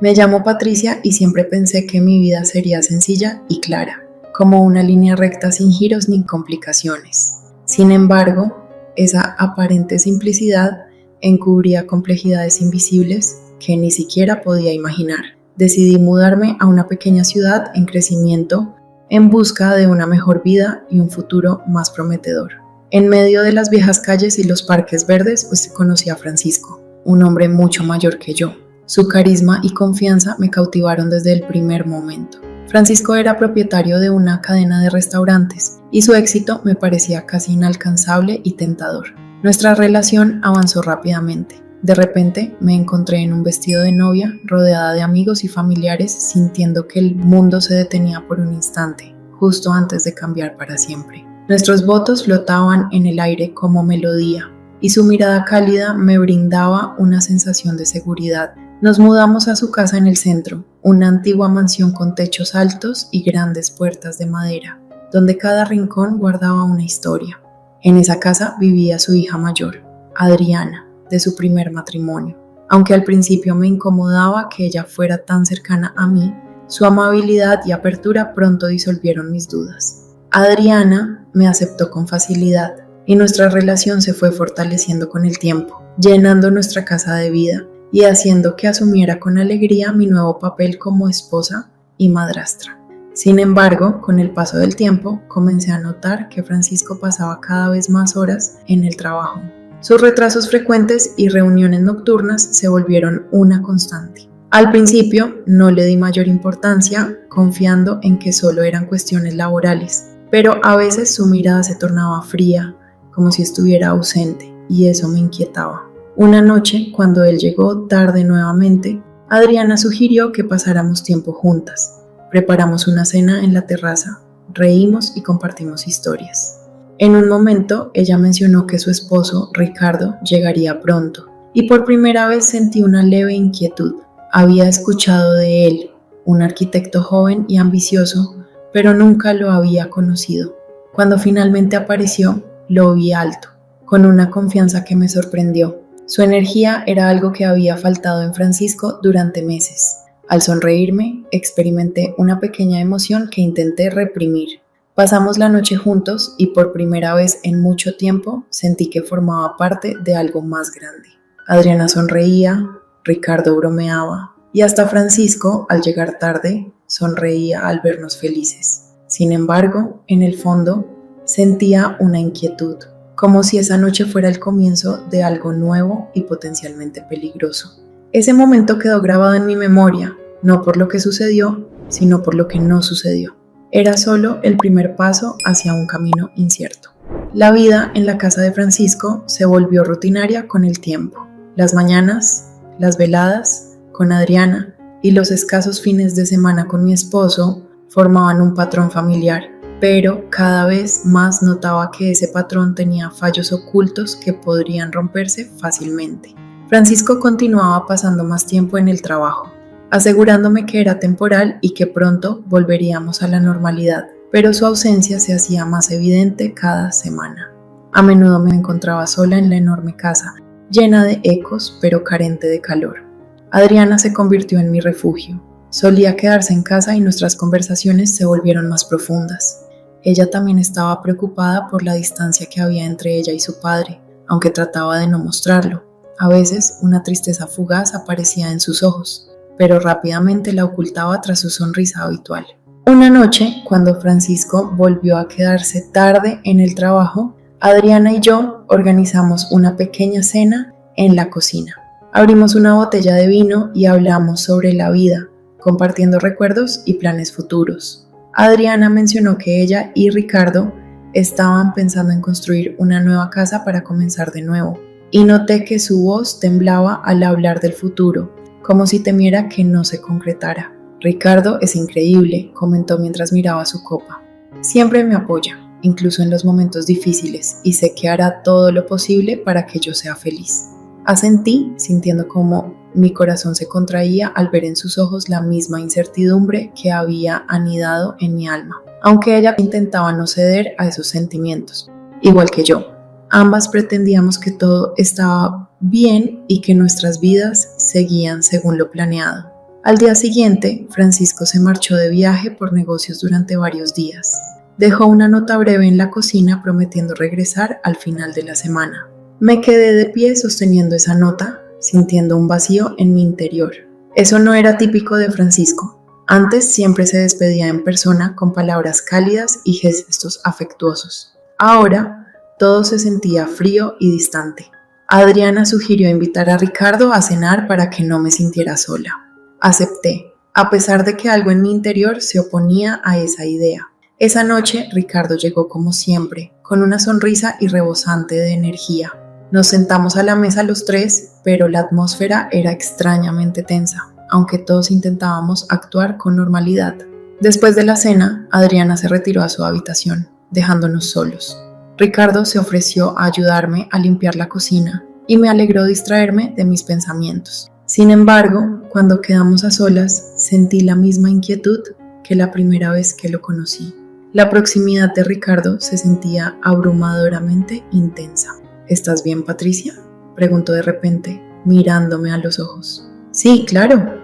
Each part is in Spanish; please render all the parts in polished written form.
Me llamo Patricia y siempre pensé que mi vida sería sencilla y clara, como una línea recta sin giros ni complicaciones. Sin embargo, esa aparente simplicidad encubría complejidades invisibles que ni siquiera podía imaginar. Decidí mudarme a una pequeña ciudad en crecimiento en busca de una mejor vida y un futuro más prometedor. En medio de las viejas calles y los parques verdes, conocí a Francisco, un hombre mucho mayor que yo. Su carisma y confianza me cautivaron desde el primer momento. Francisco era propietario de una cadena de restaurantes y su éxito me parecía casi inalcanzable y tentador. Nuestra relación avanzó rápidamente. De repente me encontré en un vestido de novia, rodeada de amigos y familiares, sintiendo que el mundo se detenía por un instante, justo antes de cambiar para siempre. Nuestros votos flotaban en el aire como melodía, y su mirada cálida me brindaba una sensación de seguridad. Nos mudamos a su casa en el centro, una antigua mansión con techos altos y grandes puertas de madera, donde cada rincón guardaba una historia. En esa casa vivía su hija mayor, Adriana, de su primer matrimonio. Aunque al principio me incomodaba que ella fuera tan cercana a mí, su amabilidad y apertura pronto disolvieron mis dudas. Adriana me aceptó con facilidad y nuestra relación se fue fortaleciendo con el tiempo, llenando nuestra casa de vida y haciendo que asumiera con alegría mi nuevo papel como esposa y madrastra. Sin embargo, con el paso del tiempo, comencé a notar que Francisco pasaba cada vez más horas en el trabajo. Sus retrasos frecuentes y reuniones nocturnas se volvieron una constante. Al principio no le di mayor importancia, confiando en que solo eran cuestiones laborales, pero a veces su mirada se tornaba fría, como si estuviera ausente, y eso me inquietaba. Una noche, cuando él llegó tarde nuevamente, Adriana sugirió que pasáramos tiempo juntas. Preparamos una cena en la terraza, reímos y compartimos historias. En un momento, ella mencionó que su esposo, Ricardo, llegaría pronto, y por primera vez sentí una leve inquietud. Había escuchado de él, un arquitecto joven y ambicioso, pero nunca lo había conocido. Cuando finalmente apareció, lo vi alto, con una confianza que me sorprendió. Su energía era algo que había faltado en Francisco durante meses. Al sonreírme, experimenté una pequeña emoción que intenté reprimir. Pasamos la noche juntos y por primera vez en mucho tiempo sentí que formaba parte de algo más grande. Adriana sonreía, Ricardo bromeaba y hasta Francisco, al llegar tarde, sonreía al vernos felices. Sin embargo, en el fondo, sentía una inquietud, como si esa noche fuera el comienzo de algo nuevo y potencialmente peligroso. Ese momento quedó grabado en mi memoria, no por lo que sucedió, sino por lo que no sucedió. Era solo el primer paso hacia un camino incierto. La vida en la casa de Francisco se volvió rutinaria con el tiempo. Las mañanas, las veladas con Adriana y los escasos fines de semana con mi esposo formaban un patrón familiar, pero cada vez más notaba que ese patrón tenía fallos ocultos que podrían romperse fácilmente. Francisco continuaba pasando más tiempo en el trabajo, asegurándome que era temporal y que pronto volveríamos a la normalidad, pero su ausencia se hacía más evidente cada semana. A menudo me encontraba sola en la enorme casa, llena de ecos pero carente de calor. Adriana se convirtió en mi refugio. Solía quedarse en casa y nuestras conversaciones se volvieron más profundas. Ella también estaba preocupada por la distancia que había entre ella y su padre, aunque trataba de no mostrarlo. A veces una tristeza fugaz aparecía en sus ojos, pero rápidamente la ocultaba tras su sonrisa habitual. Una noche, cuando Francisco volvió a quedarse tarde en el trabajo, Adriana y yo organizamos una pequeña cena en la cocina. Abrimos una botella de vino y hablamos sobre la vida, compartiendo recuerdos y planes futuros. Adriana mencionó que ella y Ricardo estaban pensando en construir una nueva casa para comenzar de nuevo, y noté que su voz temblaba al hablar del futuro, como si temiera que no se concretara. Ricardo es increíble, comentó mientras miraba su copa. Siempre me apoya, incluso en los momentos difíciles, y sé que hará todo lo posible para que yo sea feliz. Asentí, sintiendo como mi corazón se contraía al ver en sus ojos la misma incertidumbre que había anidado en mi alma, aunque ella intentaba no ceder a esos sentimientos, igual que yo. Ambas pretendíamos que todo estaba bien y que nuestras vidas seguían según lo planeado. Al día siguiente, Francisco se marchó de viaje por negocios durante varios días. Dejó una nota breve en la cocina prometiendo regresar al final de la semana. Me quedé de pie sosteniendo esa nota, sintiendo un vacío en mi interior. Eso no era típico de Francisco. Antes siempre se despedía en persona con palabras cálidas y gestos afectuosos. Ahora, todo se sentía frío y distante. Adriana sugirió invitar a Ricardo a cenar para que no me sintiera sola. Acepté, a pesar de que algo en mi interior se oponía a esa idea. Esa noche, Ricardo llegó como siempre, con una sonrisa y rebosante de energía. Nos sentamos a la mesa los tres, pero la atmósfera era extrañamente tensa, aunque todos intentábamos actuar con normalidad. Después de la cena, Adriana se retiró a su habitación, dejándonos solos. Ricardo se ofreció a ayudarme a limpiar la cocina y me alegró distraerme de mis pensamientos. Sin embargo, cuando quedamos a solas, sentí la misma inquietud que la primera vez que lo conocí. La proximidad de Ricardo se sentía abrumadoramente intensa. ¿Estás bien, Patricia?, preguntó de repente, mirándome a los ojos. Sí, claro,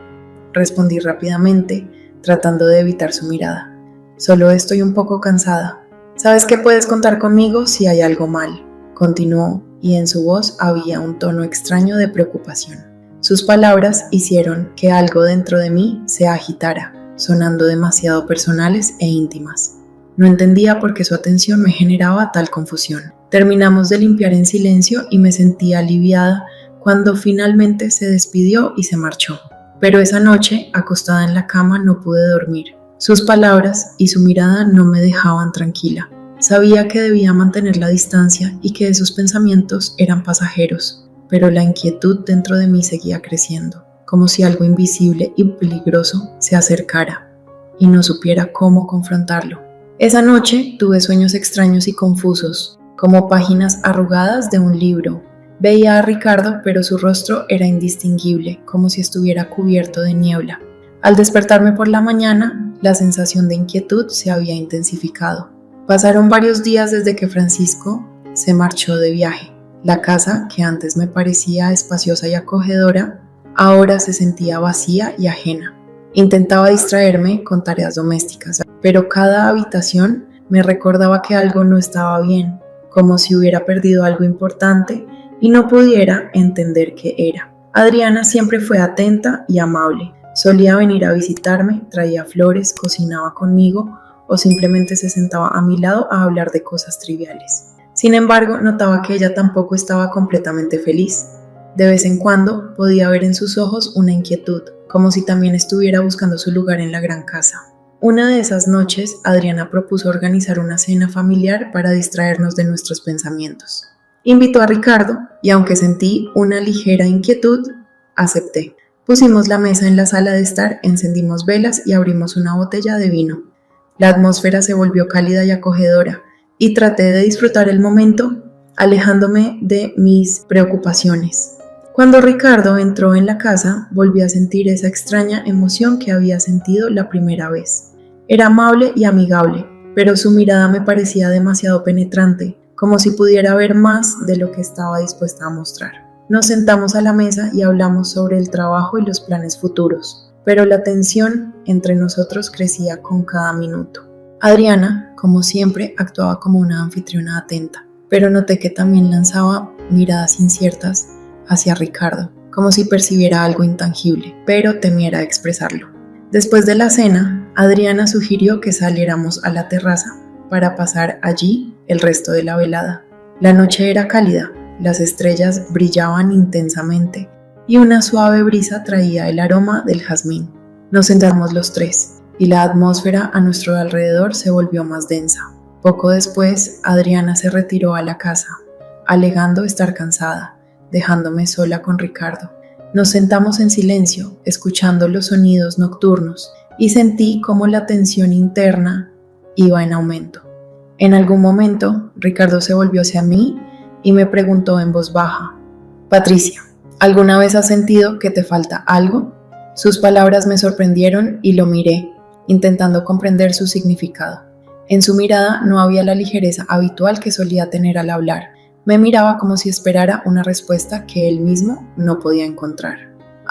respondí rápidamente, tratando de evitar su mirada. Solo estoy un poco cansada. Sabes que puedes contar conmigo si hay algo mal, continuó, y en su voz había un tono extraño de preocupación. Sus palabras hicieron que algo dentro de mí se agitara, sonando demasiado personales e íntimas. No entendía por qué su atención me generaba tal confusión. Terminamos de limpiar en silencio y me sentí aliviada cuando finalmente se despidió y se marchó. Pero esa noche, acostada en la cama, no pude dormir. Sus palabras y su mirada no me dejaban tranquila. Sabía que debía mantener la distancia y que esos pensamientos eran pasajeros, pero la inquietud dentro de mí seguía creciendo, como si algo invisible y peligroso se acercara y no supiera cómo confrontarlo. Esa noche tuve sueños extraños y confusos, como páginas arrugadas de un libro. Veía a Ricardo, pero su rostro era indistinguible, como si estuviera cubierto de niebla. Al despertarme por la mañana, la sensación de inquietud se había intensificado. Pasaron varios días desde que Francisco se marchó de viaje. La casa, que antes me parecía espaciosa y acogedora, ahora se sentía vacía y ajena. Intentaba distraerme con tareas domésticas, pero cada habitación me recordaba que algo no estaba bien, como si hubiera perdido algo importante y no pudiera entender qué era. Adriana siempre fue atenta y amable. Solía venir a visitarme, traía flores, cocinaba conmigo o simplemente se sentaba a mi lado a hablar de cosas triviales. Sin embargo, notaba que ella tampoco estaba completamente feliz. De vez en cuando podía ver en sus ojos una inquietud, como si también estuviera buscando su lugar en la gran casa. Una de esas noches, Adriana propuso organizar una cena familiar para distraernos de nuestros pensamientos. Invitó a Ricardo y aunque sentí una ligera inquietud, acepté. Pusimos la mesa en la sala de estar, encendimos velas y abrimos una botella de vino. La atmósfera se volvió cálida y acogedora y traté de disfrutar el momento, alejándome de mis preocupaciones. Cuando Ricardo entró en la casa, volví a sentir esa extraña emoción que había sentido la primera vez. Era amable y amigable, pero su mirada me parecía demasiado penetrante, como si pudiera ver más de lo que estaba dispuesta a mostrar. Nos sentamos a la mesa y hablamos sobre el trabajo y los planes futuros, pero la tensión entre nosotros crecía con cada minuto. Adriana, como siempre, actuaba como una anfitriona atenta, pero noté que también lanzaba miradas inciertas hacia Ricardo, como si percibiera algo intangible, pero temiera expresarlo. Después de la cena, Adriana sugirió que saliéramos a la terraza para pasar allí el resto de la velada. La noche era cálida, las estrellas brillaban intensamente y una suave brisa traía el aroma del jazmín. Nos sentamos los tres y la atmósfera a nuestro alrededor se volvió más densa. Poco después, Adriana se retiró a la casa, alegando estar cansada, dejándome sola con Ricardo. Nos sentamos en silencio, escuchando los sonidos nocturnos, y sentí cómo la tensión interna iba en aumento. En algún momento, Ricardo se volvió hacia mí y me preguntó en voz baja: Patricia, ¿alguna vez has sentido que te falta algo? Sus palabras me sorprendieron y lo miré, intentando comprender su significado. En su mirada no había la ligereza habitual que solía tener al hablar. Me miraba como si esperara una respuesta que él mismo no podía encontrar.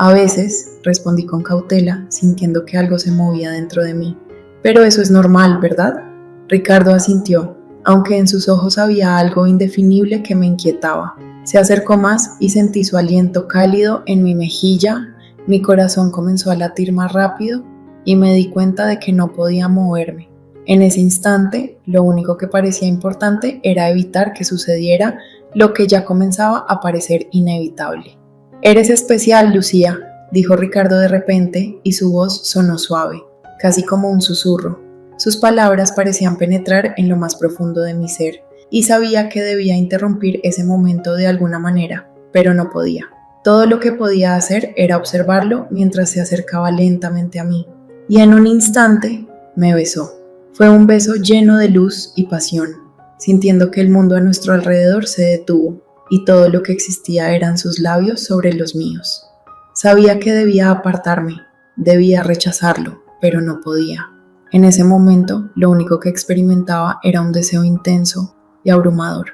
A veces, respondí con cautela, sintiendo que algo se movía dentro de mí. Pero eso es normal, ¿verdad? Ricardo asintió, aunque en sus ojos había algo indefinible que me inquietaba. Se acercó más y sentí su aliento cálido en mi mejilla, mi corazón comenzó a latir más rápido y me di cuenta de que no podía moverme. En ese instante, lo único que parecía importante era evitar que sucediera lo que ya comenzaba a parecer inevitable. «Eres especial, Lucía», dijo Ricardo de repente y su voz sonó suave, casi como un susurro. Sus palabras parecían penetrar en lo más profundo de mi ser y sabía que debía interrumpir ese momento de alguna manera, pero no podía. Todo lo que podía hacer era observarlo mientras se acercaba lentamente a mí y en un instante me besó. Fue un beso lleno de luz y pasión, sintiendo que el mundo a nuestro alrededor se detuvo y todo lo que existía eran sus labios sobre los míos. Sabía que debía apartarme, debía rechazarlo, pero no podía. En ese momento, lo único que experimentaba era un deseo intenso y abrumador.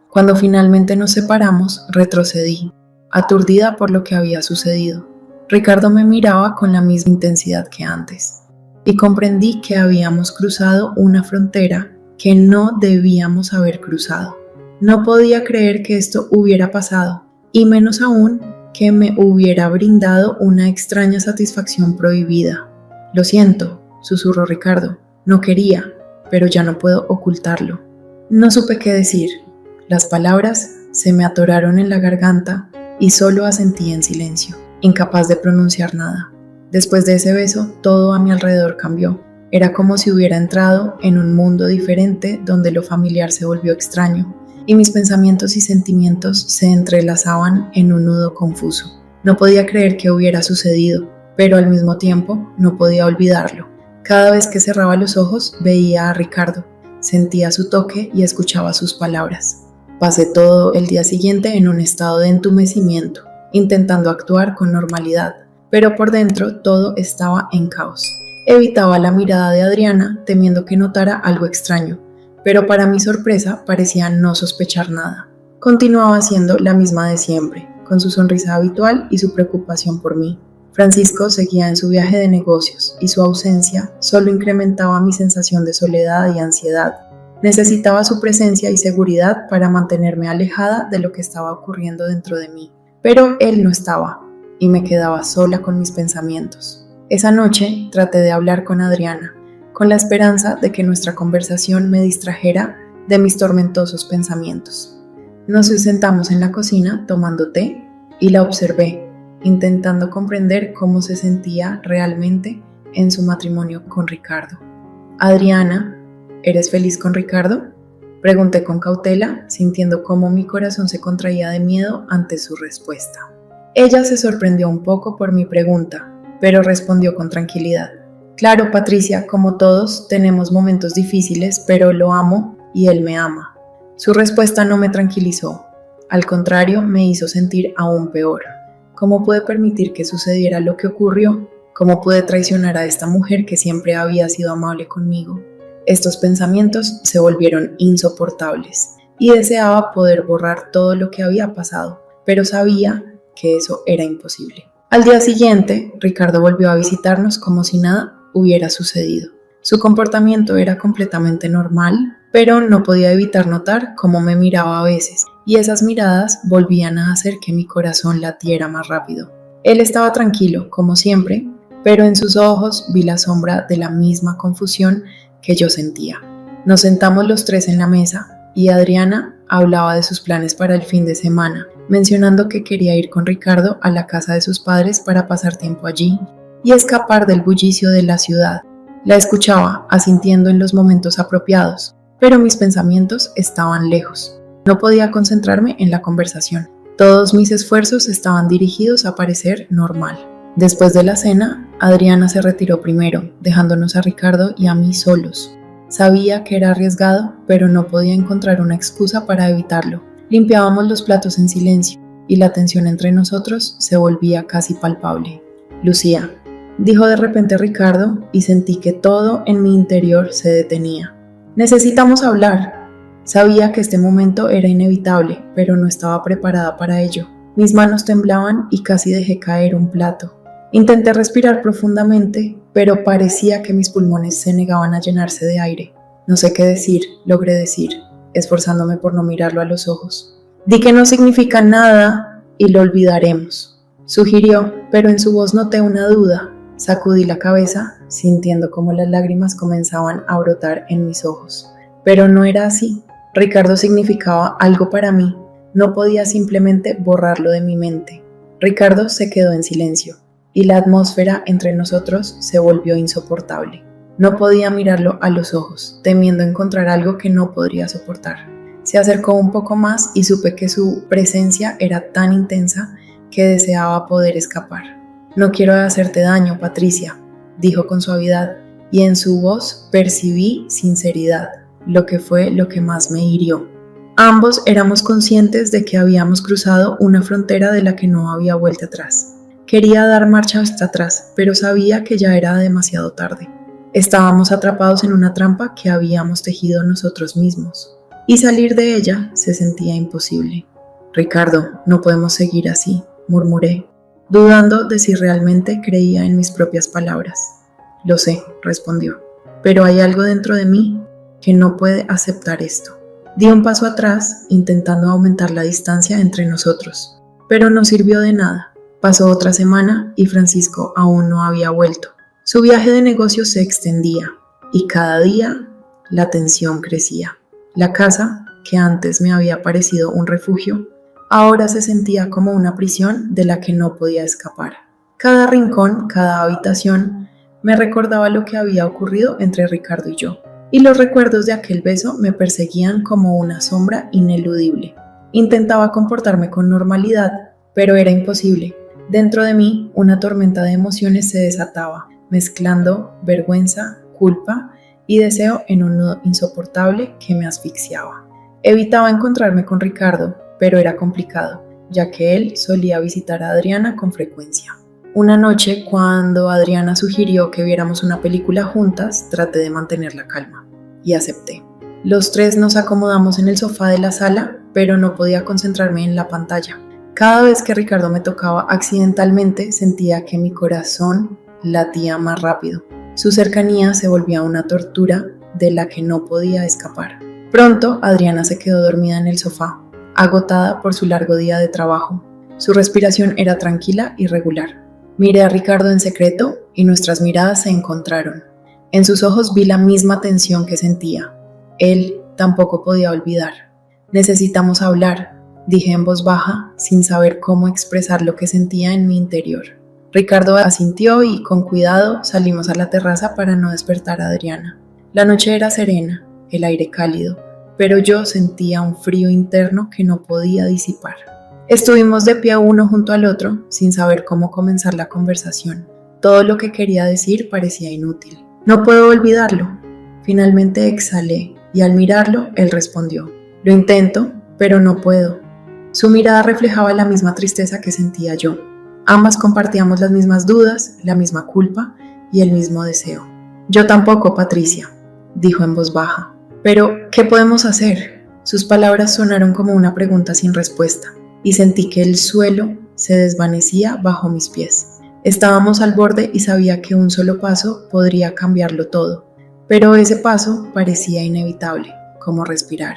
Cuando finalmente nos separamos, retrocedí, aturdida por lo que había sucedido. Ricardo me miraba con la misma intensidad que antes, y comprendí que habíamos cruzado una frontera que no debíamos haber cruzado. No podía creer que esto hubiera pasado, y menos aún que me hubiera brindado una extraña satisfacción prohibida. «Lo siento», susurró Ricardo, «no quería, pero ya no puedo ocultarlo». No supe qué decir. Las palabras se me atoraron en la garganta y solo asentí en silencio, incapaz de pronunciar nada. Después de ese beso, todo a mi alrededor cambió. Era como si hubiera entrado en un mundo diferente donde lo familiar se volvió extraño y mis pensamientos y sentimientos se entrelazaban en un nudo confuso. No podía creer que hubiera sucedido, pero al mismo tiempo no podía olvidarlo. Cada vez que cerraba los ojos veía a Ricardo, sentía su toque y escuchaba sus palabras. Pasé todo el día siguiente en un estado de entumecimiento, intentando actuar con normalidad, pero por dentro todo estaba en caos. Evitaba la mirada de Adriana, temiendo que notara algo extraño, pero para mi sorpresa parecía no sospechar nada. Continuaba siendo la misma de siempre, con su sonrisa habitual y su preocupación por mí. Francisco seguía en su viaje de negocios y su ausencia solo incrementaba mi sensación de soledad y ansiedad. Necesitaba su presencia y seguridad para mantenerme alejada de lo que estaba ocurriendo dentro de mí. Pero él no estaba, y me quedaba sola con mis pensamientos. Esa noche traté de hablar con Adriana, con la esperanza de que nuestra conversación me distrajera de mis tormentosos pensamientos. Nos sentamos en la cocina tomando té y la observé, intentando comprender cómo se sentía realmente en su matrimonio con Ricardo. «Adriana, ¿eres feliz con Ricardo?», pregunté con cautela, sintiendo cómo mi corazón se contraía de miedo ante su respuesta. Ella se sorprendió un poco por mi pregunta, pero respondió con tranquilidad. «Claro, Patricia, como todos, tenemos momentos difíciles, pero lo amo y él me ama». Su respuesta no me tranquilizó. Al contrario, me hizo sentir aún peor. ¿Cómo pude permitir que sucediera lo que ocurrió? ¿Cómo pude traicionar a esta mujer que siempre había sido amable conmigo? Estos pensamientos se volvieron insoportables y deseaba poder borrar todo lo que había pasado, pero sabía que eso era imposible. Al día siguiente, Ricardo volvió a visitarnos como si nada hubiera sucedido. Su comportamiento era completamente normal, pero no podía evitar notar cómo me miraba a veces, y esas miradas volvían a hacer que mi corazón latiera más rápido. Él estaba tranquilo, como siempre, pero en sus ojos vi la sombra de la misma confusión que yo sentía. Nos sentamos los tres en la mesa, y Adriana hablaba de sus planes para el fin de semana, mencionando que quería ir con Ricardo a la casa de sus padres para pasar tiempo allí y escapar del bullicio de la ciudad. La escuchaba, asintiendo en los momentos apropiados, pero mis pensamientos estaban lejos. No podía concentrarme en la conversación. Todos mis esfuerzos estaban dirigidos a parecer normal. Después de la cena, Adriana se retiró primero, dejándonos a Ricardo y a mí solos. Sabía que era arriesgado, pero no podía encontrar una excusa para evitarlo. Limpiábamos los platos en silencio, y la tensión entre nosotros se volvía casi palpable. «Lucía», dijo de repente Ricardo, y sentí que todo en mi interior se detenía. «Necesitamos hablar». Sabía que este momento era inevitable, pero no estaba preparada para ello. Mis manos temblaban y casi dejé caer un plato. Intenté respirar profundamente, pero parecía que mis pulmones se negaban a llenarse de aire. No sé qué decir, logré decir, esforzándome por no mirarlo a los ojos. Di que no significa nada y lo olvidaremos, sugirió, pero en su voz noté una duda. Sacudí la cabeza, sintiendo cómo las lágrimas comenzaban a brotar en mis ojos. Pero no era así. Ricardo significaba algo para mí. No podía simplemente borrarlo de mi mente. Ricardo se quedó en silencio, y la atmósfera entre nosotros se volvió insoportable. No podía mirarlo a los ojos, temiendo encontrar algo que no podría soportar. Se acercó un poco más y supe que su presencia era tan intensa que deseaba poder escapar. «No quiero hacerte daño, Patricia», dijo con suavidad, y en su voz percibí sinceridad, lo que fue lo que más me hirió. Ambos éramos conscientes de que habíamos cruzado una frontera de la que no había vuelta atrás. Quería dar marcha hasta atrás, pero sabía que ya era demasiado tarde. Estábamos atrapados en una trampa que habíamos tejido nosotros mismos, y salir de ella se sentía imposible. «Ricardo, no podemos seguir así», murmuré, dudando de si realmente creía en mis propias palabras. «Lo sé», respondió, «pero hay algo dentro de mí que no puede aceptar esto». Di un paso atrás, intentando aumentar la distancia entre nosotros, pero no sirvió de nada. Pasó otra semana y Francisco aún no había vuelto. Su viaje de negocios se extendía y cada día la tensión crecía. La casa, que antes me había parecido un refugio, ahora se sentía como una prisión de la que no podía escapar. Cada rincón, cada habitación, me recordaba lo que había ocurrido entre Ricardo y yo, y los recuerdos de aquel beso me perseguían como una sombra ineludible. Intentaba comportarme con normalidad, pero era imposible. Dentro de mí, una tormenta de emociones se desataba, mezclando vergüenza, culpa y deseo en un nudo insoportable que me asfixiaba. Evitaba encontrarme con Ricardo, pero era complicado, ya que él solía visitar a Adriana con frecuencia. Una noche, cuando Adriana sugirió que viéramos una película juntas, traté de mantener la calma y acepté. Los tres nos acomodamos en el sofá de la sala, pero no podía concentrarme en la pantalla. Cada vez que Ricardo me tocaba accidentalmente, sentía que mi corazón latía más rápido. Su cercanía se volvía una tortura de la que no podía escapar. Pronto, Adriana se quedó dormida en el sofá, agotada por su largo día de trabajo. Su respiración era tranquila y regular. Miré a Ricardo en secreto y nuestras miradas se encontraron. En sus ojos vi la misma tensión que sentía. Él tampoco podía olvidar. «Necesitamos hablar», dije en voz baja, sin saber cómo expresar lo que sentía en mi interior. Ricardo asintió y, con cuidado, salimos a la terraza para no despertar a Adriana. La noche era serena, el aire cálido, pero yo sentía un frío interno que no podía disipar. Estuvimos de pie uno junto al otro, sin saber cómo comenzar la conversación. Todo lo que quería decir parecía inútil. «No puedo olvidarlo». Finalmente exhalé, y al mirarlo, él respondió: «Lo intento, pero no puedo». Su mirada reflejaba la misma tristeza que sentía yo. Ambas compartíamos las mismas dudas, la misma culpa y el mismo deseo. «Yo tampoco, Patricia», dijo en voz baja. «Pero, ¿qué podemos hacer?». Sus palabras sonaron como una pregunta sin respuesta, y sentí que el suelo se desvanecía bajo mis pies. Estábamos al borde y sabía que un solo paso podría cambiarlo todo, pero ese paso parecía inevitable, como respirar.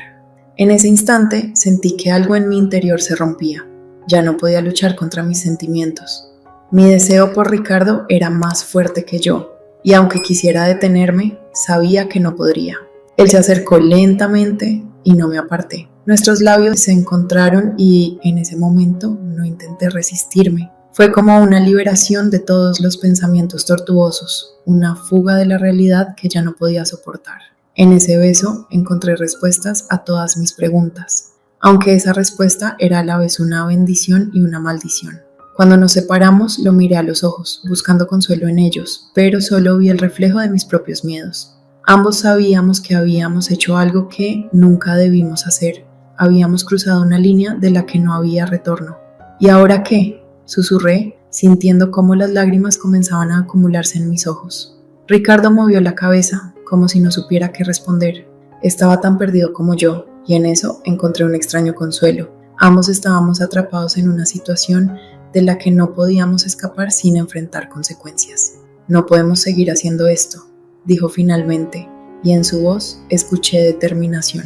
En ese instante sentí que algo en mi interior se rompía. Ya no podía luchar contra mis sentimientos. Mi deseo por Ricardo era más fuerte que yo, y aunque quisiera detenerme, sabía que no podría. Él se acercó lentamente y no me aparté. Nuestros labios se encontraron y en ese momento no intenté resistirme. Fue como una liberación de todos los pensamientos tortuosos, una fuga de la realidad que ya no podía soportar. En ese beso encontré respuestas a todas mis preguntas, aunque esa respuesta era a la vez una bendición y una maldición. Cuando nos separamos, lo miré a los ojos, buscando consuelo en ellos, pero solo vi el reflejo de mis propios miedos. Ambos sabíamos que habíamos hecho algo que nunca debimos hacer. Habíamos cruzado una línea de la que no había retorno. ¿Y ahora qué?, susurré, sintiendo cómo las lágrimas comenzaban a acumularse en mis ojos. Ricardo movió la cabeza, como si no supiera qué responder. Estaba tan perdido como yo, y en eso encontré un extraño consuelo. Ambos estábamos atrapados en una situación de la que no podíamos escapar sin enfrentar consecuencias. No podemos seguir haciendo esto, dijo finalmente, y en su voz escuché determinación.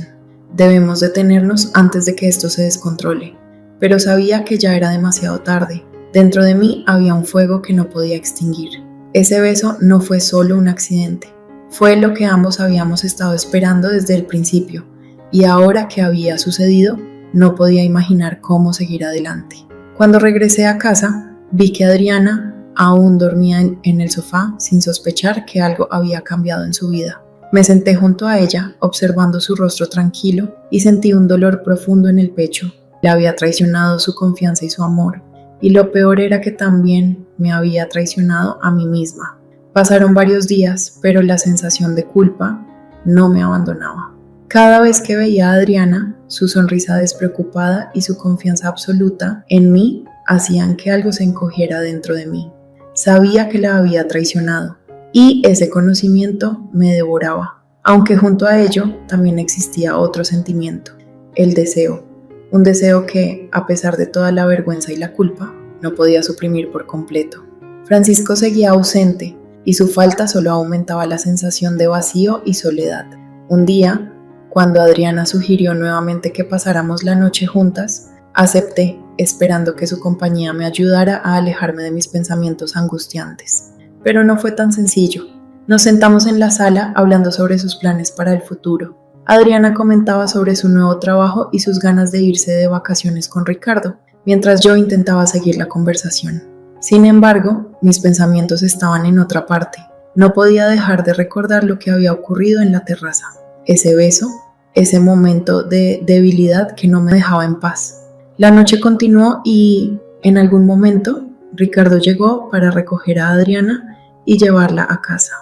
Debemos detenernos antes de que esto se descontrole. Pero sabía que ya era demasiado tarde. Dentro de mí había un fuego que no podía extinguir. Ese beso no fue solo un accidente. Fue lo que ambos habíamos estado esperando desde el principio, y ahora que había sucedido, no podía imaginar cómo seguir adelante. Cuando regresé a casa, vi que Adriana aún dormía en el sofá sin sospechar que algo había cambiado en su vida. Me senté junto a ella, observando su rostro tranquilo, y sentí un dolor profundo en el pecho. Le había traicionado su confianza y su amor, y lo peor era que también me había traicionado a mí misma. Pasaron varios días, pero la sensación de culpa no me abandonaba. Cada vez que veía a Adriana, su sonrisa despreocupada y su confianza absoluta en mí hacían que algo se encogiera dentro de mí. Sabía que la había traicionado, y ese conocimiento me devoraba, aunque junto a ello también existía otro sentimiento, el deseo. Un deseo que, a pesar de toda la vergüenza y la culpa, no podía suprimir por completo. Francisco seguía ausente, y su falta solo aumentaba la sensación de vacío y soledad. Un día, cuando Adriana sugirió nuevamente que pasáramos la noche juntas, acepté, esperando que su compañía me ayudara a alejarme de mis pensamientos angustiantes. Pero no fue tan sencillo. Nos sentamos en la sala hablando sobre sus planes para el futuro. Adriana comentaba sobre su nuevo trabajo y sus ganas de irse de vacaciones con Ricardo, mientras yo intentaba seguir la conversación. Sin embargo, mis pensamientos estaban en otra parte. No podía dejar de recordar lo que había ocurrido en la terraza. Ese beso, ese momento de debilidad que no me dejaba en paz. La noche continuó y, en algún momento, Ricardo llegó para recoger a Adriana y llevarla a casa.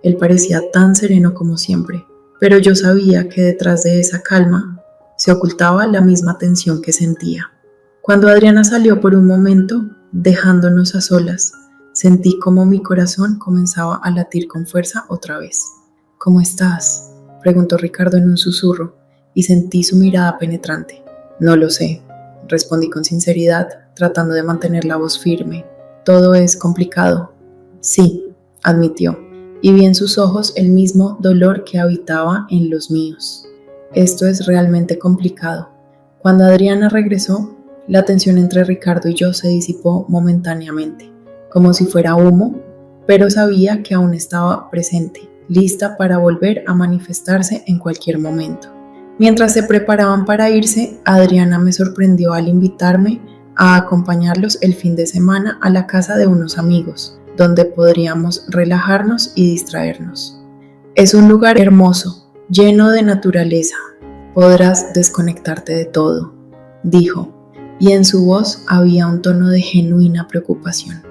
Él parecía tan sereno como siempre, pero yo sabía que detrás de esa calma se ocultaba la misma tensión que sentía. Cuando Adriana salió por un momento, dejándonos a solas, sentí como mi corazón comenzaba a latir con fuerza otra vez. ¿Cómo estás?, preguntó Ricardo en un susurro, y sentí su mirada penetrante. No lo sé, respondí con sinceridad, tratando de mantener la voz firme. Todo es complicado. Sí, admitió, y vi en sus ojos el mismo dolor que habitaba en los míos. Esto es realmente complicado. Cuando Adriana regresó, la tensión entre Ricardo y yo se disipó momentáneamente, como si fuera humo, pero sabía que aún estaba presente, lista para volver a manifestarse en cualquier momento. Mientras se preparaban para irse, Adriana me sorprendió al invitarme a acompañarlos el fin de semana a la casa de unos amigos, donde podríamos relajarnos y distraernos. Es un lugar hermoso, lleno de naturaleza. Podrás desconectarte de todo, dijo, y en su voz había un tono de genuina preocupación.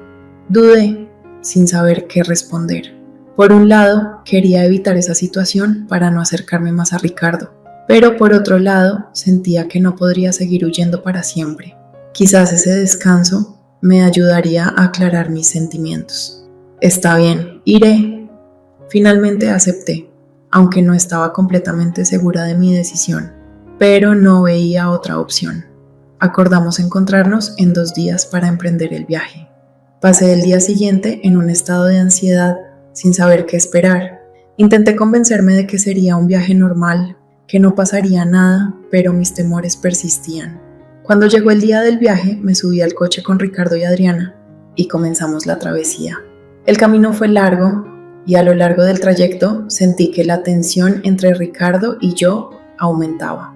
Dudé, sin saber qué responder. Por un lado, quería evitar esa situación para no acercarme más a Ricardo, pero por otro lado, sentía que no podría seguir huyendo para siempre. Quizás ese descanso me ayudaría a aclarar mis sentimientos. Está bien, iré. Finalmente acepté, aunque no estaba completamente segura de mi decisión, pero no veía otra opción. Acordamos encontrarnos en 2 días para emprender el viaje. Pasé el día siguiente en un estado de ansiedad, sin saber qué esperar. Intenté convencerme de que sería un viaje normal, que no pasaría nada, pero mis temores persistían. Cuando llegó el día del viaje, me subí al coche con Ricardo y Adriana y comenzamos la travesía. El camino fue largo y a lo largo del trayecto sentí que la tensión entre Ricardo y yo aumentaba.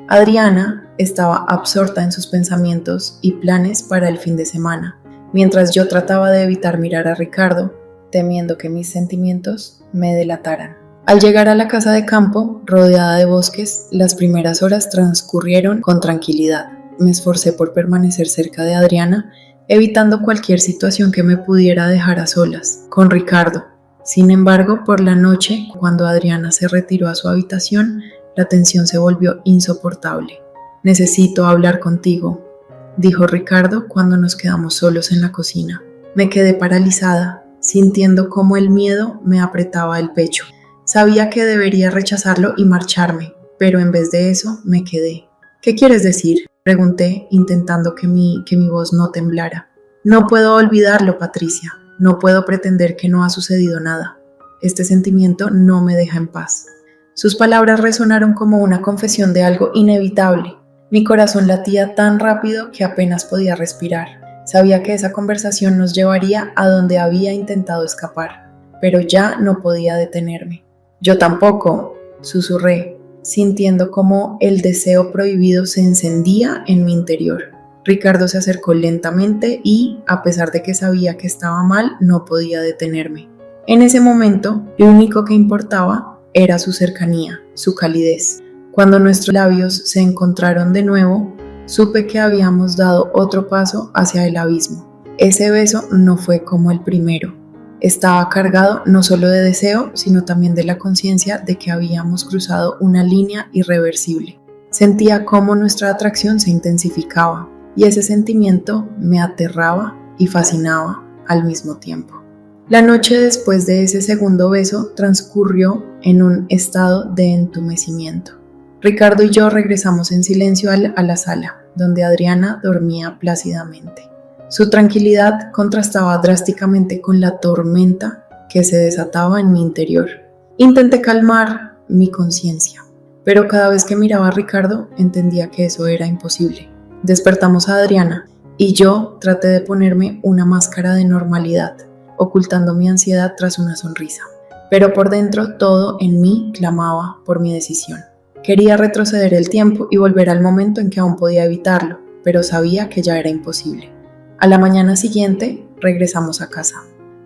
Adriana estaba absorta en sus pensamientos y planes para el fin de semana, mientras yo trataba de evitar mirar a Ricardo, temiendo que mis sentimientos me delataran. Al llegar a la casa de campo, rodeada de bosques, las primeras horas transcurrieron con tranquilidad. Me esforcé por permanecer cerca de Adriana, evitando cualquier situación que me pudiera dejar a solas con Ricardo. Sin embargo, por la noche, cuando Adriana se retiró a su habitación, la tensión se volvió insoportable. «Necesito hablar contigo», dijo Ricardo cuando nos quedamos solos en la cocina. Me quedé paralizada, sintiendo cómo el miedo me apretaba el pecho. Sabía que debería rechazarlo y marcharme, pero en vez de eso me quedé. «¿Qué quieres decir?», Pregunté, intentando que mi voz no temblara. No puedo olvidarlo, Patricia. No puedo pretender que no ha sucedido nada. Este sentimiento no me deja en paz. Sus palabras resonaron como una confesión de algo inevitable. Mi corazón latía tan rápido que apenas podía respirar. Sabía que esa conversación nos llevaría a donde había intentado escapar, pero ya no podía detenerme. Yo tampoco, susurré, sintiendo cómo el deseo prohibido se encendía en mi interior. Ricardo se acercó lentamente y, a pesar de que sabía que estaba mal, no podía detenerme. En ese momento, lo único que importaba era su cercanía, su calidez. Cuando nuestros labios se encontraron de nuevo, supe que habíamos dado otro paso hacia el abismo. Ese beso no fue como el primero. Estaba cargado no solo de deseo, sino también de la conciencia de que habíamos cruzado una línea irreversible. Sentía cómo nuestra atracción se intensificaba, y ese sentimiento me aterraba y fascinaba al mismo tiempo. La noche después de ese segundo beso transcurrió en un estado de entumecimiento. Ricardo y yo regresamos en silencio a la sala, donde Adriana dormía plácidamente. Su tranquilidad contrastaba drásticamente con la tormenta que se desataba en mi interior. Intenté calmar mi conciencia, pero cada vez que miraba a Ricardo entendía que eso era imposible. Despertamos a Adriana y yo traté de ponerme una máscara de normalidad, ocultando mi ansiedad tras una sonrisa. Pero por dentro todo en mí clamaba por mi decisión. Quería retroceder el tiempo y volver al momento en que aún podía evitarlo, pero sabía que ya era imposible. A la mañana siguiente regresamos a casa.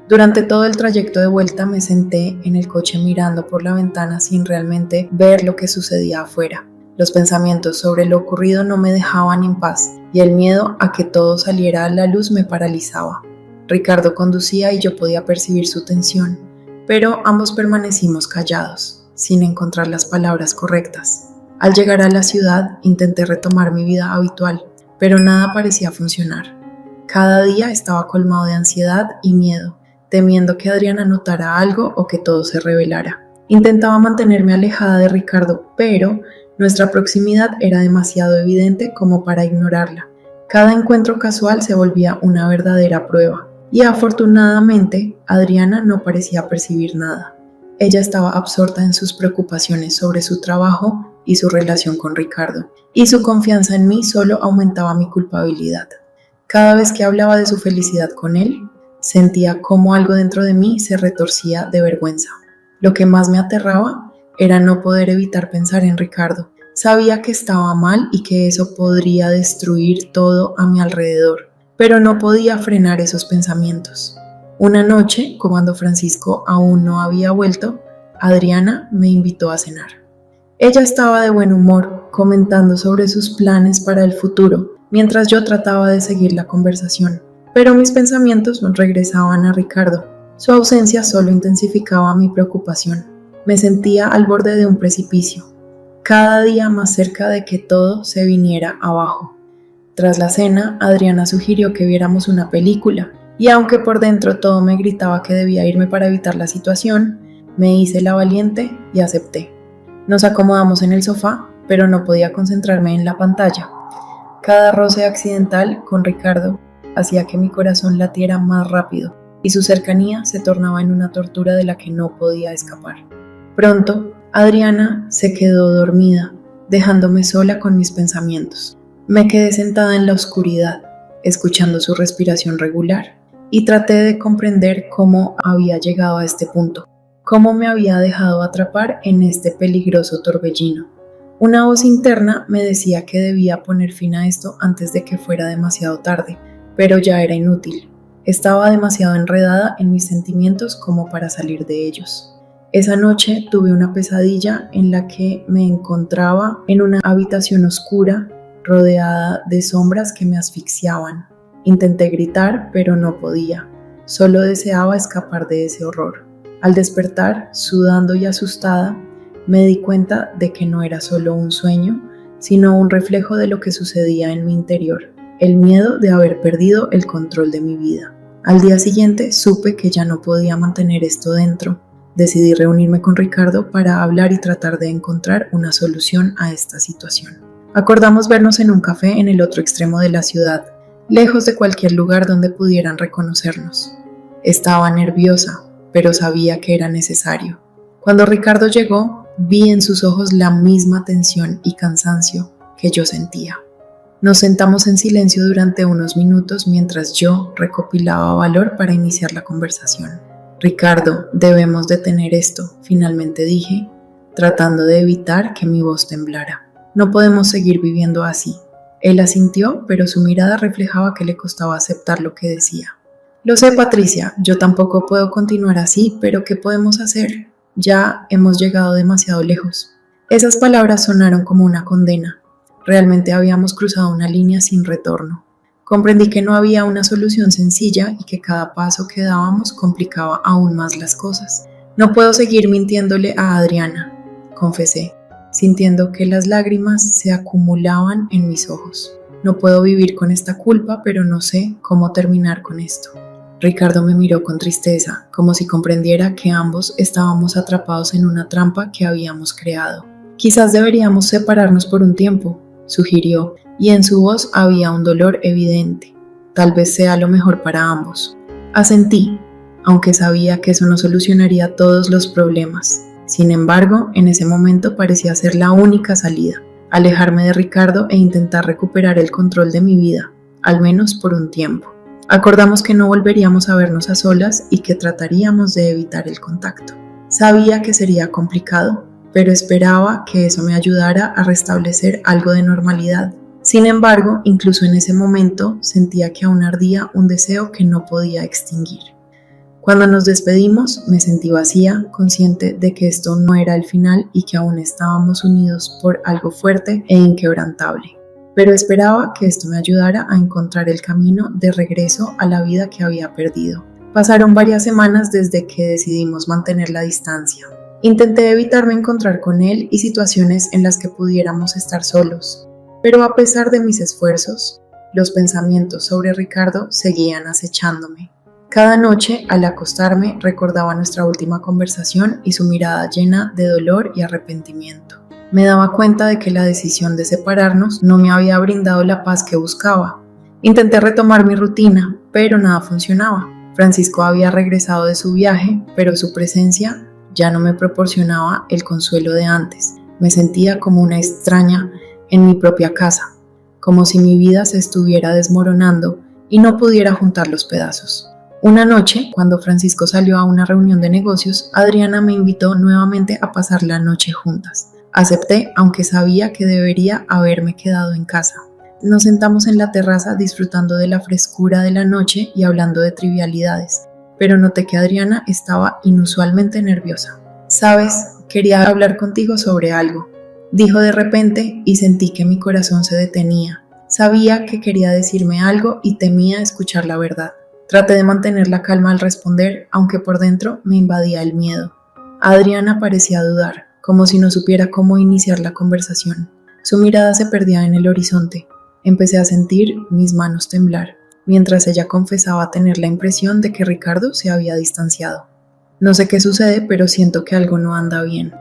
Durante todo el trayecto de vuelta me senté en el coche mirando por la ventana sin realmente ver lo que sucedía afuera. Los pensamientos sobre lo ocurrido no me dejaban en paz y el miedo a que todo saliera a la luz me paralizaba. Ricardo conducía y yo podía percibir su tensión, pero ambos permanecimos callados, sin encontrar las palabras correctas. Al llegar a la ciudad intenté retomar mi vida habitual, pero nada parecía funcionar. Cada día estaba colmado de ansiedad y miedo, temiendo que Adriana notara algo o que todo se revelara. Intentaba mantenerme alejada de Ricardo, pero nuestra proximidad era demasiado evidente como para ignorarla. Cada encuentro casual se volvía una verdadera prueba, y afortunadamente Adriana no parecía percibir nada. Ella estaba absorta en sus preocupaciones sobre su trabajo y su relación con Ricardo, y su confianza en mí solo aumentaba mi culpabilidad. Cada vez que hablaba de su felicidad con él, sentía cómo algo dentro de mí se retorcía de vergüenza. Lo que más me aterraba era no poder evitar pensar en Ricardo. Sabía que estaba mal y que eso podría destruir todo a mi alrededor, pero no podía frenar esos pensamientos. Una noche, cuando Francisco aún no había vuelto, Adriana me invitó a cenar. Ella estaba de buen humor, comentando sobre sus planes para el futuro, mientras yo trataba de seguir la conversación, pero mis pensamientos regresaban a Ricardo. Su ausencia solo intensificaba mi preocupación. Me sentía al borde de un precipicio, cada día más cerca de que todo se viniera abajo. Tras la cena, Adriana sugirió que viéramos una película, y aunque por dentro todo me gritaba que debía irme para evitar la situación, me hice la valiente y acepté. Nos acomodamos en el sofá, pero no podía concentrarme en la pantalla. Cada roce accidental con Ricardo hacía que mi corazón latiera más rápido y su cercanía se tornaba en una tortura de la que no podía escapar. Pronto, Adriana se quedó dormida, dejándome sola con mis pensamientos. Me quedé sentada en la oscuridad, escuchando su respiración regular, y traté de comprender cómo había llegado a este punto, cómo me había dejado atrapar en este peligroso torbellino. Una voz interna me decía que debía poner fin a esto antes de que fuera demasiado tarde, pero ya era inútil. Estaba demasiado enredada en mis sentimientos como para salir de ellos. Esa noche tuve una pesadilla en la que me encontraba en una habitación oscura, rodeada de sombras que me asfixiaban. Intenté gritar, pero no podía. Solo deseaba escapar de ese horror. Al despertar, sudando y asustada, me di cuenta de que no era solo un sueño, sino un reflejo de lo que sucedía en mi interior, el miedo de haber perdido el control de mi vida. Al día siguiente supe que ya no podía mantener esto dentro. Decidí reunirme con Ricardo para hablar y tratar de encontrar una solución a esta situación. Acordamos vernos en un café en el otro extremo de la ciudad, lejos de cualquier lugar donde pudieran reconocernos. Estaba nerviosa, pero sabía que era necesario. Cuando Ricardo llegó, vi en sus ojos la misma tensión y cansancio que yo sentía. Nos sentamos en silencio durante unos minutos mientras yo recopilaba valor para iniciar la conversación. Ricardo, debemos detener esto, finalmente dije, tratando de evitar que mi voz temblara. No podemos seguir viviendo así. Él asintió, pero su mirada reflejaba que le costaba aceptar lo que decía. Lo sé, Patricia, yo tampoco puedo continuar así, pero ¿qué podemos hacer? Ya hemos llegado demasiado lejos. Esas palabras sonaron como una condena. Realmente habíamos cruzado una línea sin retorno. Comprendí que no había una solución sencilla y que cada paso que dábamos complicaba aún más las cosas. No puedo seguir mintiéndole a Adriana, confesé, sintiendo que las lágrimas se acumulaban en mis ojos. No puedo vivir con esta culpa, pero no sé cómo terminar con esto. Ricardo me miró con tristeza, como si comprendiera que ambos estábamos atrapados en una trampa que habíamos creado. Quizás deberíamos separarnos por un tiempo, sugirió, y en su voz había un dolor evidente. Tal vez sea lo mejor para ambos. Asentí, aunque sabía que eso no solucionaría todos los problemas. Sin embargo, en ese momento parecía ser la única salida, alejarme de Ricardo e intentar recuperar el control de mi vida, al menos por un tiempo. Acordamos que no volveríamos a vernos a solas y que trataríamos de evitar el contacto. Sabía que sería complicado, pero esperaba que eso me ayudara a restablecer algo de normalidad. Sin embargo, incluso en ese momento sentía que aún ardía un deseo que no podía extinguir. Cuando nos despedimos, me sentí vacía, consciente de que esto no era el final y que aún estábamos unidos por algo fuerte e inquebrantable. Pero esperaba que esto me ayudara a encontrar el camino de regreso a la vida que había perdido. Pasaron varias semanas desde que decidimos mantener la distancia. Intenté evitarme encontrar con él y situaciones en las que pudiéramos estar solos, pero a pesar de mis esfuerzos, los pensamientos sobre Ricardo seguían acechándome. Cada noche, al acostarme, recordaba nuestra última conversación y su mirada llena de dolor y arrepentimiento. Me daba cuenta de que la decisión de separarnos no me había brindado la paz que buscaba. Intenté retomar mi rutina, pero nada funcionaba. Francisco había regresado de su viaje, pero su presencia ya no me proporcionaba el consuelo de antes. Me sentía como una extraña en mi propia casa, como si mi vida se estuviera desmoronando y no pudiera juntar los pedazos. Una noche, cuando Francisco salió a una reunión de negocios, Adriana me invitó nuevamente a pasar la noche juntas. Acepté, aunque sabía que debería haberme quedado en casa. Nos sentamos en la terraza disfrutando de la frescura de la noche y hablando de trivialidades, pero noté que Adriana estaba inusualmente nerviosa. «Sabes, quería hablar contigo sobre algo», dijo de repente y sentí que mi corazón se detenía. Sabía que quería decirme algo y temía escuchar la verdad. Traté de mantener la calma al responder, aunque por dentro me invadía el miedo. Adriana parecía dudar, como si no supiera cómo iniciar la conversación. Su mirada se perdía en el horizonte. Empecé a sentir mis manos temblar, mientras ella confesaba tener la impresión de que Ricardo se había distanciado. «No sé qué sucede, pero siento que algo no anda bien»,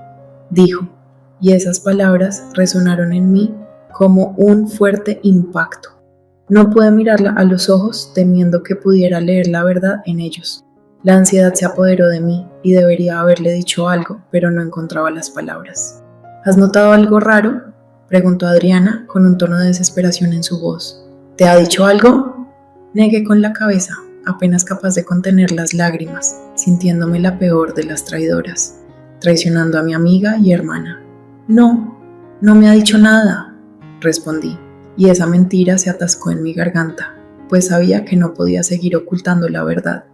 dijo, y esas palabras resonaron en mí como un fuerte impacto. No pude mirarla a los ojos, temiendo que pudiera leer la verdad en ellos. La ansiedad se apoderó de mí y debería haberle dicho algo, pero no encontraba las palabras. «¿Has notado algo raro?», preguntó Adriana con un tono de desesperación en su voz. «¿Te ha dicho algo?». Negué con la cabeza, apenas capaz de contener las lágrimas, sintiéndome la peor de las traidoras, traicionando a mi amiga y hermana. «No, no me ha dicho nada», respondí, y esa mentira se atascó en mi garganta, pues sabía que no podía seguir ocultando la verdad.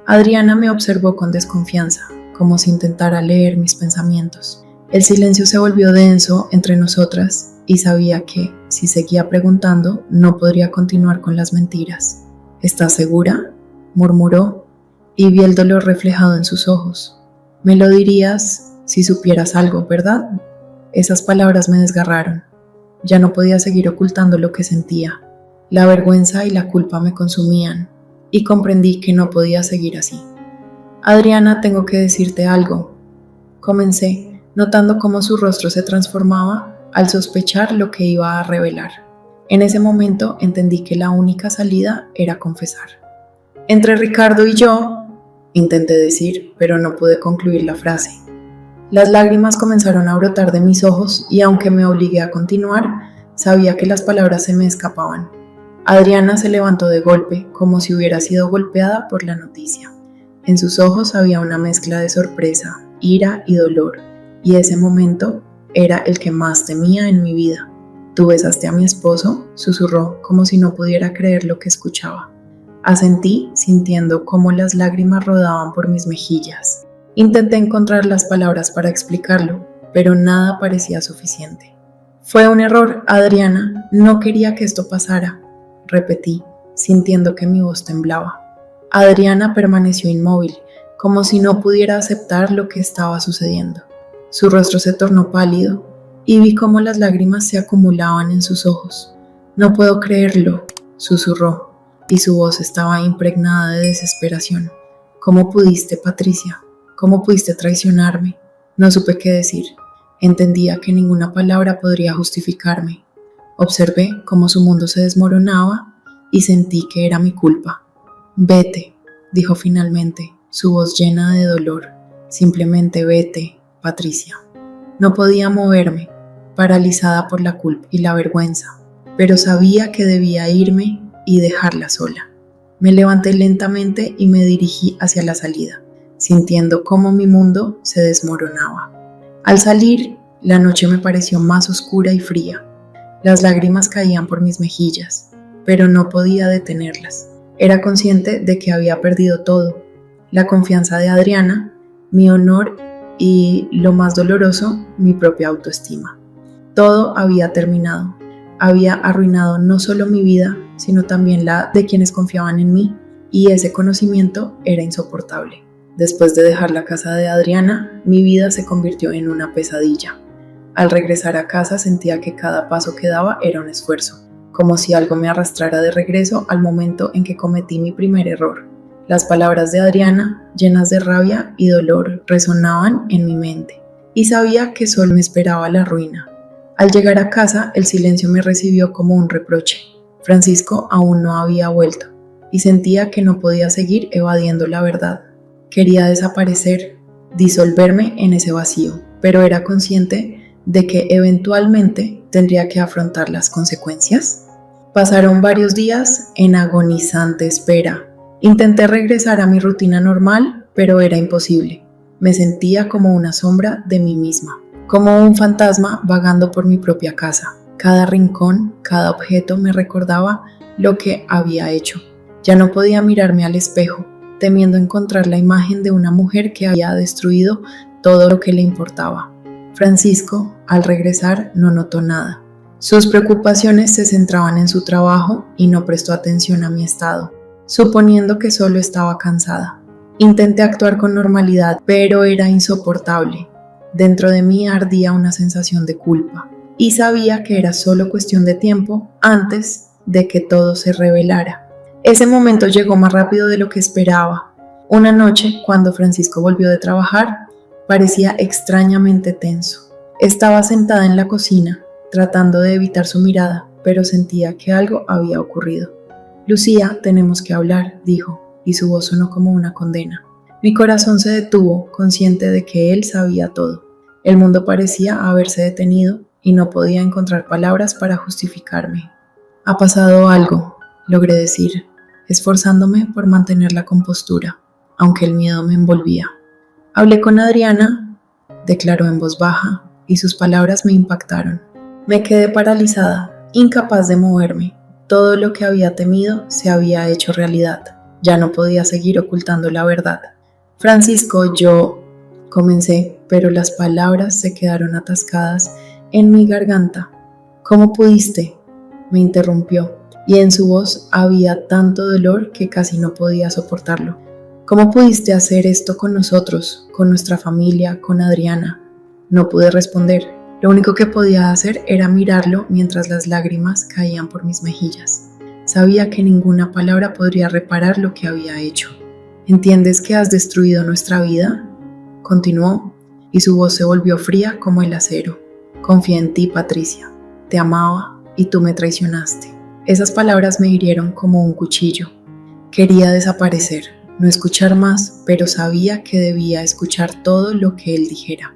Adriana me observó con desconfianza, como si intentara leer mis pensamientos. El silencio se volvió denso entre nosotras y sabía que, si seguía preguntando, no podría continuar con las mentiras. «¿Estás segura?», murmuró, y vi el dolor reflejado en sus ojos. «Me lo dirías si supieras algo, ¿verdad?». Esas palabras me desgarraron. Ya no podía seguir ocultando lo que sentía. La vergüenza y la culpa me consumían, y comprendí que no podía seguir así. «Adriana, tengo que decirte algo», comencé, notando cómo su rostro se transformaba al sospechar lo que iba a revelar. En ese momento entendí que la única salida era confesar. Entre Ricardo y yo, intenté decir, pero no pude concluir la frase. Las lágrimas comenzaron a brotar de mis ojos y aunque me obligué a continuar, sabía que las palabras se me escapaban. Adriana se levantó de golpe, como si hubiera sido golpeada por la noticia. En sus ojos había una mezcla de sorpresa, ira y dolor, y ese momento era el que más temía en mi vida. «¿Tú besaste a mi esposo?», susurró, como si no pudiera creer lo que escuchaba. Asentí, sintiendo cómo las lágrimas rodaban por mis mejillas. Intenté encontrar las palabras para explicarlo, pero nada parecía suficiente. «Fue un error, Adriana, no quería que esto pasara», repetí, sintiendo que mi voz temblaba. Adriana permaneció inmóvil, como si no pudiera aceptar lo que estaba sucediendo. Su rostro se tornó pálido y vi cómo las lágrimas se acumulaban en sus ojos. «No puedo creerlo», susurró, y su voz estaba impregnada de desesperación. «¿Cómo pudiste, Patricia? ¿Cómo pudiste traicionarme?». No supe qué decir. Entendía que ninguna palabra podría justificarme. Observé cómo su mundo se desmoronaba y sentí que era mi culpa. «Vete», dijo finalmente, su voz llena de dolor. «Simplemente vete, Patricia». No podía moverme, paralizada por la culpa y la vergüenza, pero sabía que debía irme y dejarla sola. Me levanté lentamente y me dirigí hacia la salida, sintiendo cómo mi mundo se desmoronaba. Al salir, la noche me pareció más oscura y fría. Las lágrimas caían por mis mejillas, pero no podía detenerlas. Era consciente de que había perdido todo: la confianza de Adriana, mi honor y, lo más doloroso, mi propia autoestima. Todo había terminado. Había arruinado no solo mi vida, sino también la de quienes confiaban en mí, y ese conocimiento era insoportable. Después de dejar la casa de Adriana, mi vida se convirtió en una pesadilla. Al regresar a casa sentía que cada paso que daba era un esfuerzo, como si algo me arrastrara de regreso al momento en que cometí mi primer error. Las palabras de Adriana, llenas de rabia y dolor, resonaban en mi mente, y sabía que solo me esperaba la ruina. Al llegar a casa, el silencio me recibió como un reproche. Francisco aún no había vuelto, y sentía que no podía seguir evadiendo la verdad. Quería desaparecer, disolverme en ese vacío, pero era consciente de que eventualmente tendría que afrontar las consecuencias. Pasaron varios días en agonizante espera. Intenté regresar a mi rutina normal, pero era imposible. Me sentía como una sombra de mí misma, como un fantasma vagando por mi propia casa. Cada rincón, cada objeto me recordaba lo que había hecho. Ya no podía mirarme al espejo, temiendo encontrar la imagen de una mujer que había destruido todo lo que le importaba. Francisco, al regresar, no notó nada. Sus preocupaciones se centraban en su trabajo y no prestó atención a mi estado, suponiendo que solo estaba cansada. Intenté actuar con normalidad, pero era insoportable. Dentro de mí ardía una sensación de culpa, y sabía que era solo cuestión de tiempo antes de que todo se revelara. Ese momento llegó más rápido de lo que esperaba. Una noche, cuando Francisco volvió de trabajar, parecía extrañamente tenso. Estaba sentada en la cocina, tratando de evitar su mirada, pero sentía que algo había ocurrido. «Lucía, tenemos que hablar», dijo, y su voz sonó como una condena. Mi corazón se detuvo, consciente de que él sabía todo. El mundo parecía haberse detenido y no podía encontrar palabras para justificarme. «Ha pasado algo», logré decir, esforzándome por mantener la compostura, aunque el miedo me envolvía. «Hablé con Adriana», declaró en voz baja, y sus palabras me impactaron. Me quedé paralizada, incapaz de moverme. Todo lo que había temido se había hecho realidad. Ya no podía seguir ocultando la verdad. «Francisco, yo…», comencé, pero las palabras se quedaron atascadas en mi garganta. «¿Cómo pudiste?», me interrumpió, y en su voz había tanto dolor que casi no podía soportarlo. «¿Cómo pudiste hacer esto con nosotros, con nuestra familia, con Adriana?». No pude responder. Lo único que podía hacer era mirarlo mientras las lágrimas caían por mis mejillas. Sabía que ninguna palabra podría reparar lo que había hecho. «¿Entiendes que has destruido nuestra vida?», continuó, y su voz se volvió fría como el acero. Confié en ti, Patricia. Te amaba y tú me traicionaste. Esas palabras me hirieron como un cuchillo. Quería desaparecer, no escuchar más, pero sabía que debía escuchar todo lo que él dijera.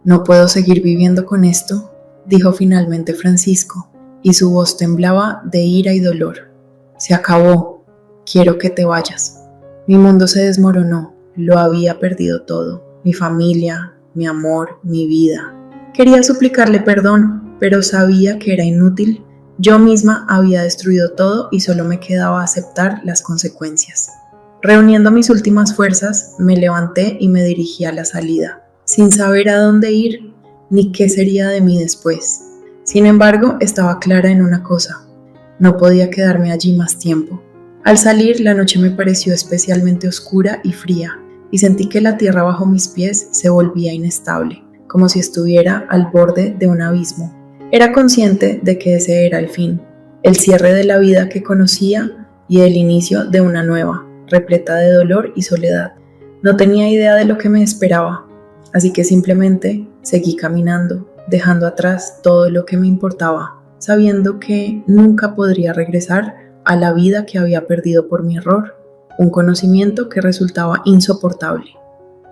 No puedo seguir viviendo con esto, dijo finalmente Francisco, y su voz temblaba de ira y dolor. Se acabó. Quiero que te vayas. Mi mundo se desmoronó. Lo había perdido todo. Mi familia, mi amor, mi vida. Quería suplicarle perdón, pero sabía que era inútil. Yo misma había destruido todo y solo me quedaba aceptar las consecuencias. Reuniendo mis últimas fuerzas, me levanté y me dirigí a la salida, sin saber a dónde ir ni qué sería de mí después. Sin embargo, estaba clara en una cosa: no podía quedarme allí más tiempo. Al salir, la noche me pareció especialmente oscura y fría, y sentí que la tierra bajo mis pies se volvía inestable, como si estuviera al borde de un abismo. Era consciente de que ese era el fin, el cierre de la vida que conocía y el inicio de una nueva, repleta de dolor y soledad. No tenía idea de lo que me esperaba, así que simplemente seguí caminando, dejando atrás todo lo que me importaba, sabiendo que nunca podría regresar a la vida que había perdido por mi error, un conocimiento que resultaba insoportable.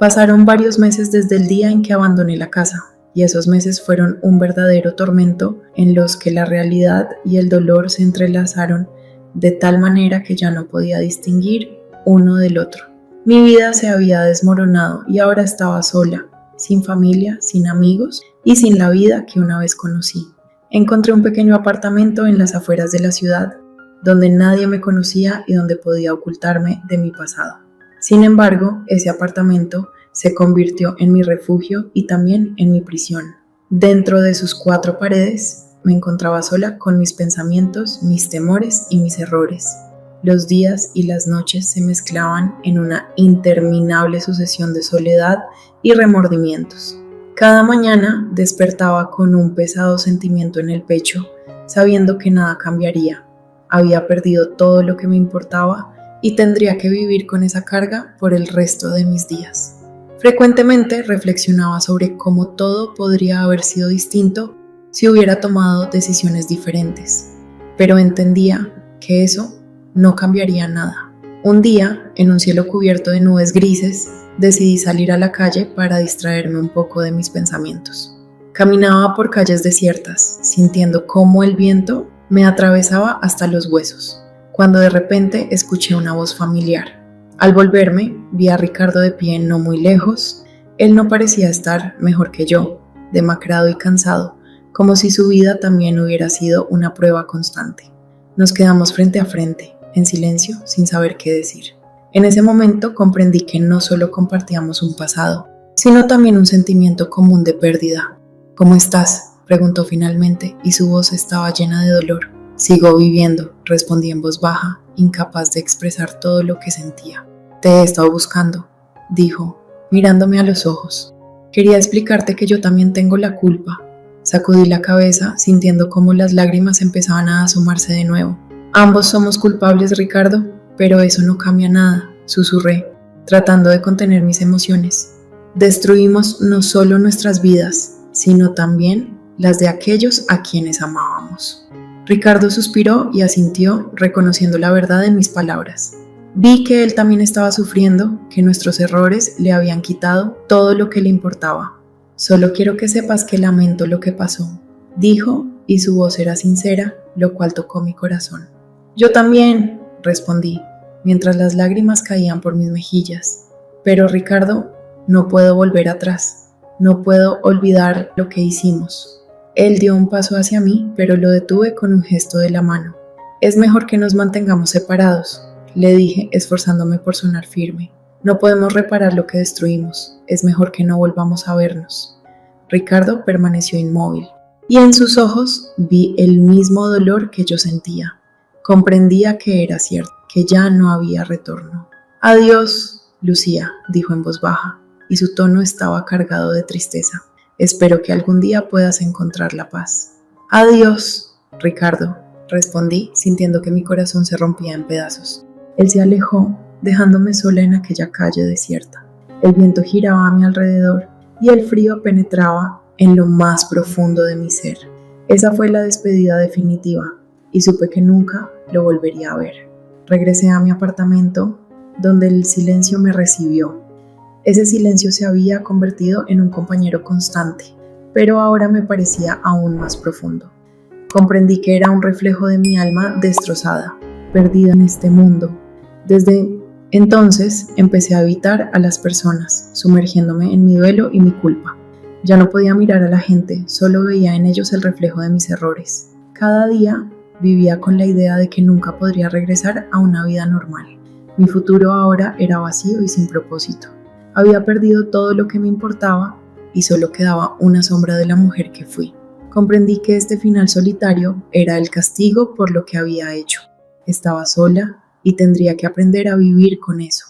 Pasaron varios meses desde el día en que abandoné la casa, y esos meses fueron un verdadero tormento en los que la realidad y el dolor se entrelazaron de tal manera que ya no podía distinguir uno del otro. Mi vida se había desmoronado y ahora estaba sola, sin familia, sin amigos y sin la vida que una vez conocí. Encontré un pequeño apartamento en las afueras de la ciudad, donde nadie me conocía y donde podía ocultarme de mi pasado. Sin embargo, ese apartamento se convirtió en mi refugio y también en mi prisión. Dentro de sus 4 paredes me encontraba sola con mis pensamientos, mis temores y mis errores. Los días y las noches se mezclaban en una interminable sucesión de soledad y remordimientos. Cada mañana despertaba con un pesado sentimiento en el pecho, sabiendo que nada cambiaría. Había perdido todo lo que me importaba y tendría que vivir con esa carga por el resto de mis días. Frecuentemente reflexionaba sobre cómo todo podría haber sido distinto si hubiera tomado decisiones diferentes, pero entendía que eso no cambiaría nada. Un día, en un cielo cubierto de nubes grises, decidí salir a la calle para distraerme un poco de mis pensamientos. Caminaba por calles desiertas, sintiendo cómo el viento me atravesaba hasta los huesos, cuando de repente escuché una voz familiar. Al volverme, vi a Ricardo de pie no muy lejos. Él no parecía estar mejor que yo, demacrado y cansado, como si su vida también hubiera sido una prueba constante. Nos quedamos frente a frente, en silencio, sin saber qué decir. En ese momento comprendí que no solo compartíamos un pasado, sino también un sentimiento común de pérdida. ¿Cómo estás?, preguntó finalmente, y su voz estaba llena de dolor. Sigo viviendo, respondí en voz baja, incapaz de expresar todo lo que sentía. Te he estado buscando, dijo, mirándome a los ojos. Quería explicarte que yo también tengo la culpa. Sacudí la cabeza, sintiendo cómo las lágrimas empezaban a asomarse de nuevo. Ambos somos culpables, Ricardo, pero eso no cambia nada, susurré, tratando de contener mis emociones. Destruimos no solo nuestras vidas, sino también las de aquellos a quienes amábamos. Ricardo suspiró y asintió, reconociendo la verdad en mis palabras. Vi que él también estaba sufriendo, que nuestros errores le habían quitado todo lo que le importaba. Solo quiero que sepas que lamento lo que pasó, dijo, y su voz era sincera, lo cual tocó mi corazón. Yo también, respondí, mientras las lágrimas caían por mis mejillas. Pero Ricardo, no puedo volver atrás, no puedo olvidar lo que hicimos. Él dio un paso hacia mí, pero lo detuve con un gesto de la mano. Es mejor que nos mantengamos separados, le dije, esforzándome por sonar firme. No podemos reparar lo que destruimos, es mejor que no volvamos a vernos. Ricardo permaneció inmóvil, y en sus ojos vi el mismo dolor que yo sentía. Comprendía que era cierto, que ya no había retorno. Adiós, Lucía, dijo en voz baja, y su tono estaba cargado de tristeza. Espero que algún día puedas encontrar la paz. Adiós, Ricardo, respondí, sintiendo que mi corazón se rompía en pedazos. Él se alejó, dejándome sola en aquella calle desierta. El viento giraba a mi alrededor y el frío penetraba en lo más profundo de mi ser. Esa fue la despedida definitiva y supe que nunca lo volvería a ver. Regresé a mi apartamento donde el silencio me recibió. Ese silencio se había convertido en un compañero constante, pero ahora me parecía aún más profundo. Comprendí que era un reflejo de mi alma destrozada, perdida en este mundo. Desde entonces empecé a evitar a las personas, sumergiéndome en mi duelo y mi culpa. Ya no podía mirar a la gente, solo veía en ellos el reflejo de mis errores. Cada día vivía con la idea de que nunca podría regresar a una vida normal. Mi futuro ahora era vacío y sin propósito. Había perdido todo lo que me importaba y solo quedaba una sombra de la mujer que fui. Comprendí que este final solitario era el castigo por lo que había hecho. Estaba sola y tendría que aprender a vivir con eso.